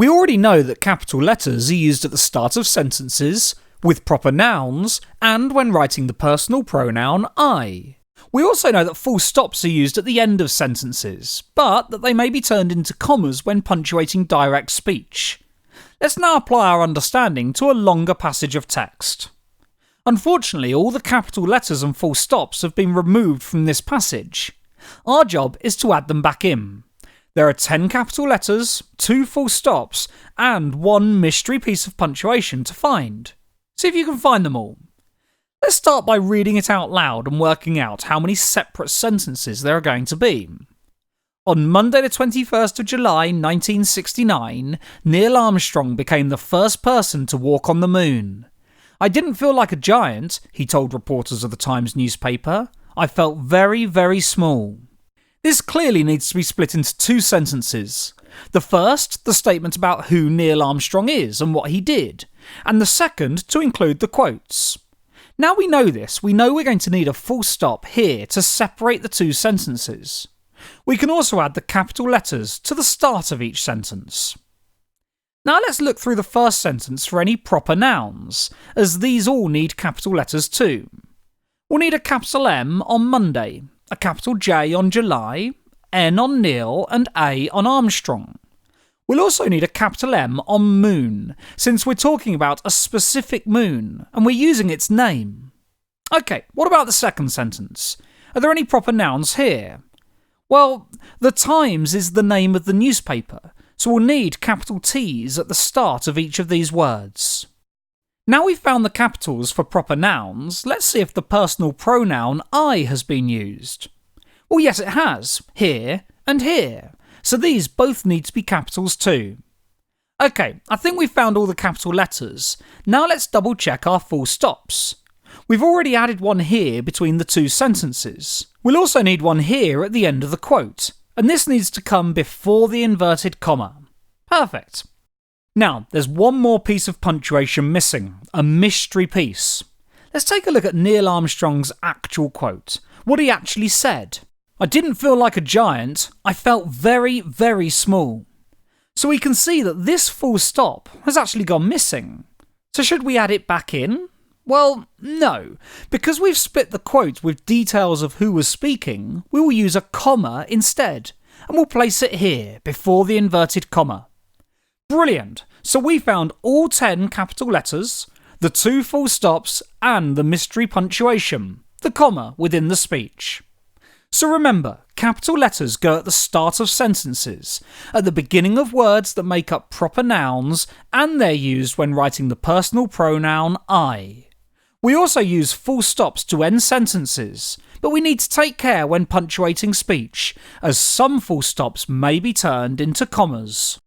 We already know that capital letters are used at the start of sentences, with proper nouns, and when writing the personal pronoun I. We also know that full stops are used at the end of sentences, but that they may be turned into commas when punctuating direct speech. Let's now apply our understanding to a longer passage of text. Unfortunately, all the capital letters and full stops have been removed from this passage. Our job is to add them back in. There are 10 capital letters, 2 full stops, and 1 mystery piece of punctuation to find. See if you can find them all. Let's start by reading it out loud and working out how many separate sentences there are going to be. On Monday the 21st of July 1969, Neil Armstrong became the first person to walk on the moon. I didn't feel like a giant, he told reporters of the Times newspaper. I felt very, very small. This clearly needs to be split into 2 sentences. The first, the statement about who Neil Armstrong is and what he did, and the second to include the quotes. Now we know this, we know we're going to need a full stop here to separate the 2 sentences. We can also add the capital letters to the start of each sentence. Now let's look through the first sentence for any proper nouns, as these all need capital letters too. We'll need a capital M on Monday, a capital J on July, N on Neil, and A on Armstrong. We'll also need a capital M on moon, since we're talking about a specific moon, and we're using its name. Okay, what about the second sentence? Are there any proper nouns here? Well, the Times is the name of the newspaper, so we'll need capital T's at the start of each of these words. Now we've found the capitals for proper nouns, let's see if the personal pronoun I has been used. Well, yes, it has, here and here. So these both need to be capitals too. Okay, I think we've found all the capital letters. Now let's double check our full stops. We've already added one here between the 2 sentences. We'll also need one here at the end of the quote, and this needs to come before the inverted comma. Perfect. Now, there's one more piece of punctuation missing, a mystery piece. Let's take a look at Neil Armstrong's actual quote, what he actually said. I didn't feel like a giant, I felt very, very small. So we can see that this full stop has actually gone missing. So should we add it back in? Well, no. Because we've split the quote with details of who was speaking, we will use a comma instead, and we'll place it here, before the inverted comma. Brilliant! So we found all 10 capital letters, the 2 full stops, and the mystery punctuation, the comma within the speech. So remember, capital letters go at the start of sentences, at the beginning of words that make up proper nouns, and they're used when writing the personal pronoun I. We also use full stops to end sentences, but we need to take care when punctuating speech, as some full stops may be turned into commas.